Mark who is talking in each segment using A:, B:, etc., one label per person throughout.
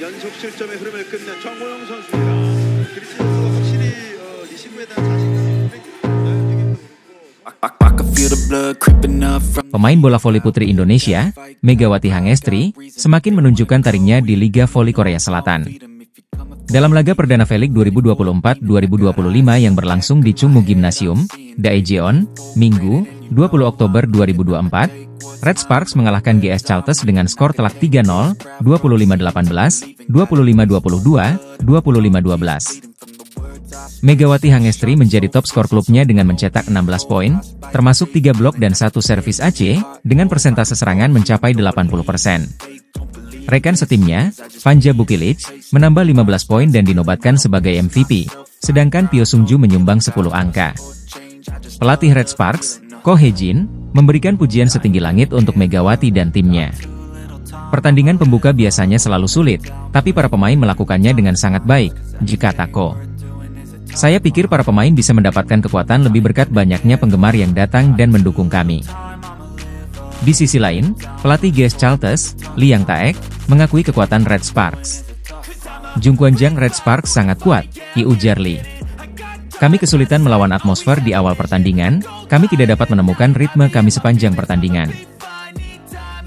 A: 연속 실점의 흐름을 끝낸 정호영 선수입니다. 그리스 선수가 확실히 리시브에 대한
B: Pemain bola voli putri Indonesia, Megawati Hangestri, semakin menunjukkan taringnya di Liga Voli Korea Selatan. Dalam laga perdana V-League 2024-2025 yang berlangsung di Chungmu Gymnasium, Daejeon, Minggu, 20 Oktober 2024, Red Sparks mengalahkan GS Chalters dengan skor telak 3-0, 25-18, 25-22, 25-12. Megawati Hangestri menjadi top skor klubnya dengan mencetak 16 poin, termasuk 3 blok dan 1 servis AC, dengan persentase serangan mencapai 80%. Rekan setimnya, Panja Bukilic, menambah 15 poin dan dinobatkan sebagai MVP, sedangkan Pyo Sungju menyumbang 10 angka. Pelatih Red Sparks, Ko Hye-jin, memberikan pujian setinggi langit untuk Megawati dan timnya. Pertandingan pembuka biasanya selalu sulit, tapi para pemain melakukannya dengan sangat baik, kata Ko. Saya pikir para pemain bisa mendapatkan kekuatan lebih berkat banyaknya penggemar yang datang dan mendukung kami. Di sisi lain, pelatih GS Chalters, Lee Yang Taek, mengakui kekuatan Red Sparks. Jungkwanjang Red Sparks sangat kuat, ujar Lee. Kami kesulitan melawan atmosfer di awal pertandingan, kami tidak dapat menemukan ritme kami sepanjang pertandingan.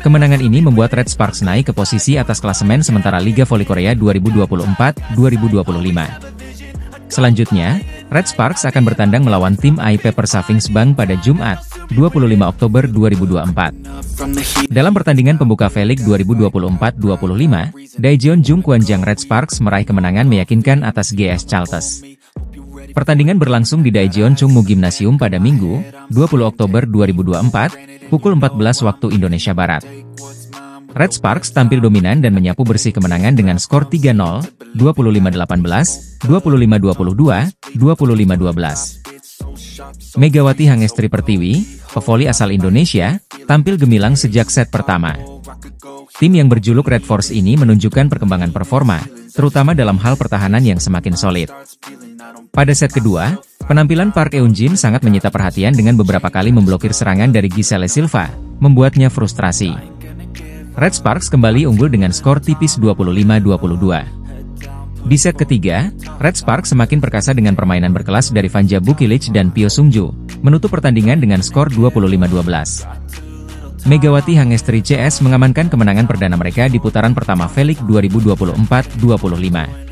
B: Kemenangan ini membuat Red Sparks naik ke posisi atas klasemen sementara Liga Voli Korea 2024-2025. Selanjutnya, Red Sparks akan bertandang melawan tim IP Persavings Bank pada Jumat, 25 Oktober 2024. Dalam pertandingan pembuka V-League 2024-2025, Daejeon Jungkwanjang Red Sparks meraih kemenangan meyakinkan atas GS Chalters. Pertandingan berlangsung di Daejeon Chungmu Gymnasium pada Minggu, 20 Oktober 2024, pukul 14 waktu Indonesia Barat. Red Sparks tampil dominan dan menyapu bersih kemenangan dengan skor 3-0, 25-18, 25-22, 25-12. Megawati Hangestri Pertiwi, pevoli asal Indonesia, tampil gemilang sejak set pertama. Tim yang berjuluk Red Force ini menunjukkan perkembangan performa, terutama dalam hal pertahanan yang semakin solid. Pada set kedua, penampilan Park Eun-jin sangat menyita perhatian dengan beberapa kali memblokir serangan dari Giselle Silva, membuatnya frustrasi. Red Sparks kembali unggul dengan skor tipis 25-22. Di set ketiga, Red Sparks semakin perkasa dengan permainan berkelas dari Panja Bukilic dan Pyo Sungju, menutup pertandingan dengan skor 25-12. Megawati Hangestri CS mengamankan kemenangan perdana mereka di putaran pertama V-League 2024-2025.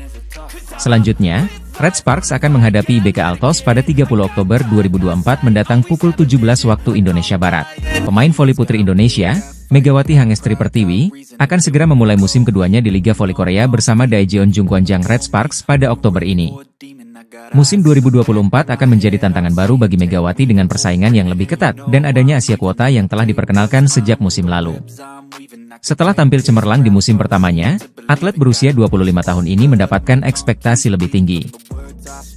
B: Selanjutnya, Red Sparks akan menghadapi BK Altos pada 30 Oktober 2024 mendatang pukul 17 waktu Indonesia Barat. Pemain voli putri Indonesia, Megawati Hangestri Pertiwi, akan segera memulai musim keduanya di Liga Voli Korea bersama Daejeon Jungkwanjang Red Sparks pada Oktober ini. Musim 2024 akan menjadi tantangan baru bagi Megawati dengan persaingan yang lebih ketat dan adanya Asia Kuota yang telah diperkenalkan sejak musim lalu. Setelah tampil cemerlang di musim pertamanya, atlet berusia 25 tahun ini mendapatkan ekspektasi lebih tinggi.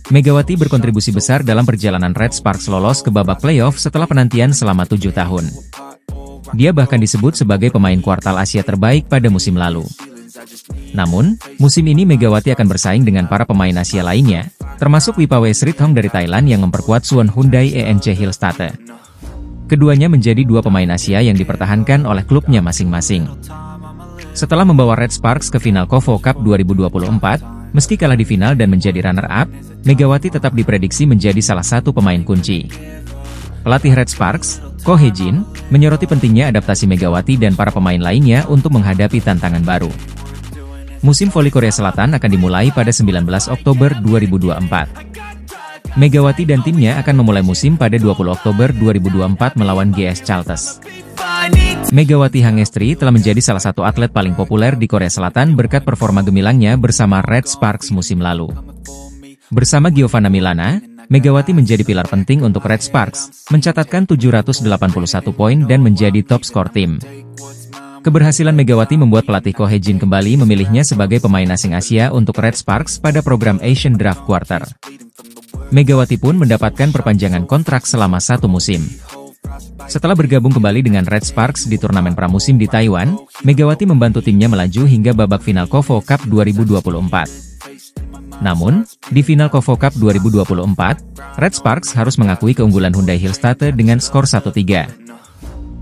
B: Megawati berkontribusi besar dalam perjalanan Red Sparks lolos ke babak playoff setelah penantian selama 7 tahun. Dia bahkan disebut sebagai pemain kuartal Asia terbaik pada musim lalu. Namun, musim ini Megawati akan bersaing dengan para pemain Asia lainnya, termasuk Wipawe Srithong dari Thailand yang memperkuat Suwon Hyundai ENC Hillstate. Keduanya menjadi dua pemain Asia yang dipertahankan oleh klubnya masing-masing. Setelah membawa Red Sparks ke final KOFO Cup 2024, meski kalah di final dan menjadi runner-up, Megawati tetap diprediksi menjadi salah satu pemain kunci. Pelatih Red Sparks, Ko Hye-jin, menyoroti pentingnya adaptasi Megawati dan para pemain lainnya untuk menghadapi tantangan baru. Musim voli Korea Selatan akan dimulai pada 19 Oktober 2024. Megawati dan timnya akan memulai musim pada 20 Oktober 2024 melawan GS Chalters. Megawati Hangestri telah menjadi salah satu atlet paling populer di Korea Selatan berkat performa gemilangnya bersama Red Sparks musim lalu. Bersama Giovanna Milana, Megawati menjadi pilar penting untuk Red Sparks, mencatatkan 781 poin dan menjadi top skor tim. Keberhasilan Megawati membuat pelatih Ko Hye-jin kembali memilihnya sebagai pemain asing Asia untuk Red Sparks pada program Asian Draft Quarter. Megawati pun mendapatkan perpanjangan kontrak selama 1 musim. Setelah bergabung kembali dengan Red Sparks di turnamen pramusim di Taiwan, Megawati membantu timnya melaju hingga babak final KOFO Cup 2024. Namun, di final KOFO Cup 2024, Red Sparks harus mengakui keunggulan Hyundai Hillstate dengan skor 1-3.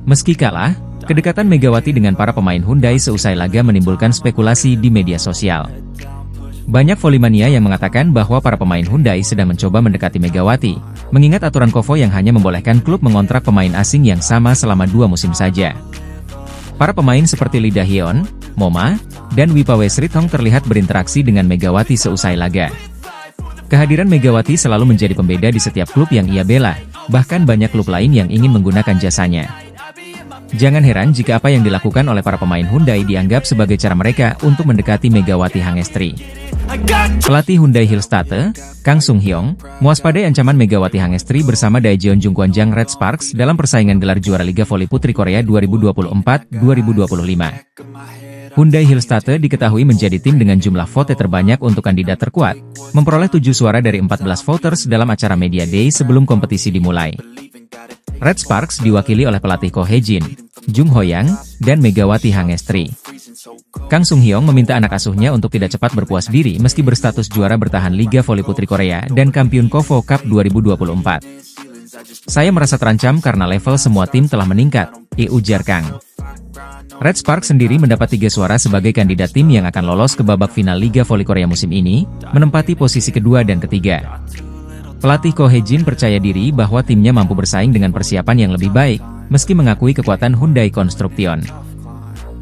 B: Meski kalah, Kedekatan Megawati dengan para pemain Hyundai seusai laga menimbulkan spekulasi di media sosial. Banyak volley-mania yang mengatakan bahwa para pemain Hyundai sedang mencoba mendekati Megawati, mengingat aturan KOFO yang hanya membolehkan klub mengontrak pemain asing yang sama selama 2 musim saja. Para pemain seperti Lee Da-hyun, Moma, dan Wipawe Srithong terlihat berinteraksi dengan Megawati seusai laga. Kehadiran Megawati selalu menjadi pembeda di setiap klub yang ia bela, bahkan banyak klub lain yang ingin menggunakan jasanya. Jangan heran jika apa yang dilakukan oleh para pemain Hyundai dianggap sebagai cara mereka untuk mendekati Megawati Hangestri. Pelatih Hyundai Hillstate, Kang Sung Hyong, mewaspadai ancaman Megawati Hangestri bersama Daejeon Jungkwanjang Red Sparks dalam persaingan gelar juara Liga Voli Putri Korea 2024-2025. Hyundai Hillstate diketahui menjadi tim dengan jumlah vote terbanyak untuk kandidat terkuat, memperoleh 7 suara dari 14 voters dalam acara Media Day sebelum kompetisi dimulai. Red Sparks diwakili oleh pelatih Ko Hae-jin, Jung Ho-yang, dan Megawati Hangestri. Kang Sung Hyong meminta anak asuhnya untuk tidak cepat berpuas diri meski berstatus juara bertahan Liga Voli Putri Korea dan kampiun KOFO Cup 2024. Saya merasa terancam karena level semua tim telah meningkat, ujar Kang. Red Sparks sendiri mendapat 3 suara sebagai kandidat tim yang akan lolos ke babak final Liga Voli Korea musim ini, menempati posisi kedua dan ketiga. Pelatih Ko Hae-jin percaya diri bahwa timnya mampu bersaing dengan persiapan yang lebih baik, meski mengakui kekuatan Hyundai Construction.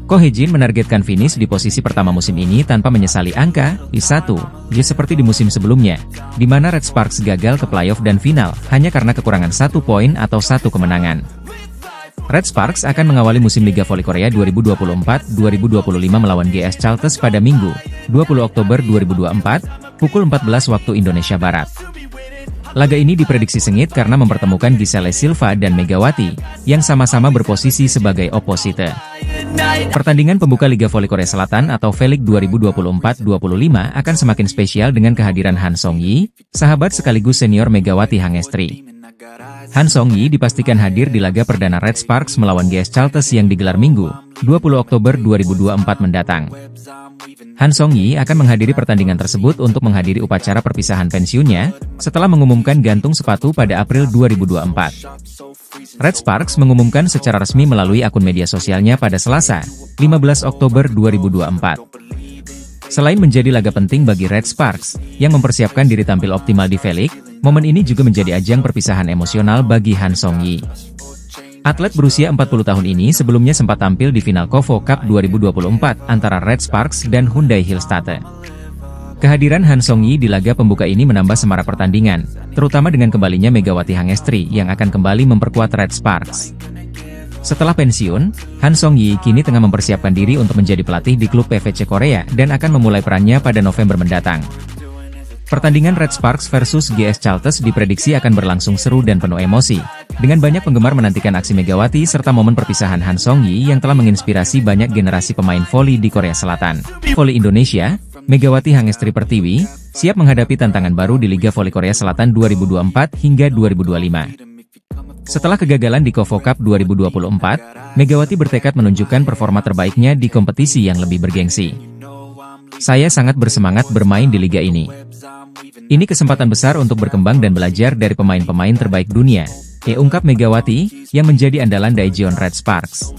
B: Ko Hae-jin menargetkan finish di posisi pertama musim ini tanpa menyesali angka I1, seperti di musim sebelumnya, di mana Red Sparks gagal ke playoff dan final, hanya karena kekurangan 1 poin atau 1 kemenangan. Red Sparks akan mengawali musim Liga Voli Korea 2024-2025 melawan GS Chalters pada Minggu, 20 Oktober 2024, pukul 14 waktu Indonesia Barat. Laga ini diprediksi sengit karena mempertemukan Giselle Silva dan Megawati, yang sama-sama berposisi sebagai oposite. Pertandingan pembuka Liga Voli Korea Selatan atau V-League 2024-2025 akan semakin spesial dengan kehadiran Han Song-yi, sahabat sekaligus senior Megawati Hangestri. Han Song-yi dipastikan hadir di laga perdana Red Sparks melawan GS Chalters yang digelar Minggu, 20 Oktober 2024 mendatang. Han Song-yi akan menghadiri pertandingan tersebut untuk menghadiri upacara perpisahan pensiunnya, setelah mengumumkan gantung sepatu pada April 2024. Red Sparks mengumumkan secara resmi melalui akun media sosialnya pada Selasa, 15 Oktober 2024. Selain menjadi laga penting bagi Red Sparks, yang mempersiapkan diri tampil optimal di V-League, momen ini juga menjadi ajang perpisahan emosional bagi Han Song-yi. Atlet berusia 40 tahun ini sebelumnya sempat tampil di final KOFO Cup 2024 antara Red Sparks dan Hyundai Hillstate. Kehadiran Han Song-yi di laga pembuka ini menambah semarak pertandingan, terutama dengan kembalinya Megawati Hangestri yang akan kembali memperkuat Red Sparks. Setelah pensiun, Han Song-yi kini tengah mempersiapkan diri untuk menjadi pelatih di klub PVC Korea dan akan memulai perannya pada November mendatang. Pertandingan Red Sparks versus GS Chalters diprediksi akan berlangsung seru dan penuh emosi, dengan banyak penggemar menantikan aksi Megawati serta momen perpisahan Han Song-yi yang telah menginspirasi banyak generasi pemain voli di Korea Selatan. Voli Indonesia, Megawati Hangestri Pertiwi, siap menghadapi tantangan baru di Liga Voli Korea Selatan 2024 hingga 2025. Setelah kegagalan di KOFO Cup 2024, Megawati bertekad menunjukkan performa terbaiknya di kompetisi yang lebih bergengsi. Saya sangat bersemangat bermain di liga ini. Ini kesempatan besar untuk berkembang dan belajar dari pemain-pemain terbaik dunia, ungkap Megawati, yang menjadi andalan Daejeon Red Sparks.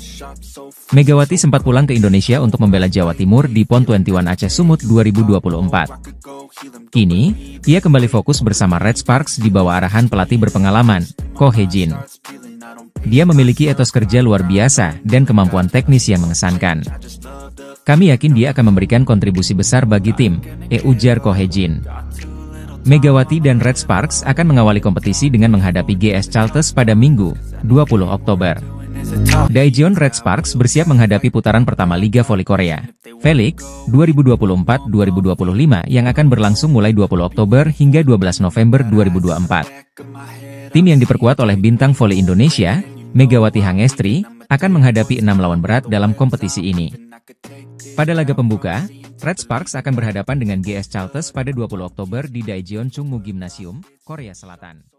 B: Megawati sempat pulang ke Indonesia untuk membela Jawa Timur di PON 21 Aceh Sumut 2024. Kini, ia kembali fokus bersama Red Sparks di bawah arahan pelatih berpengalaman, Ko Hae-jin. Dia memiliki etos kerja luar biasa dan kemampuan teknis yang mengesankan. Kami yakin dia akan memberikan kontribusi besar bagi tim, ujar Ko Hae-jin. Megawati dan Red Sparks akan mengawali kompetisi dengan menghadapi GS Chalters pada Minggu, 20 Oktober. Daejeon Red Sparks bersiap menghadapi putaran pertama Liga Voli Korea, V-League 2024-2025 yang akan berlangsung mulai 20 Oktober hingga 12 November 2024. Tim yang diperkuat oleh bintang voli Indonesia, Megawati Hangestri, akan menghadapi 6 lawan berat dalam kompetisi ini. Pada laga pembuka, Red Sparks akan berhadapan dengan GS Chalters pada 20 Oktober di Daejeon Chungmu Gymnasium, Korea Selatan.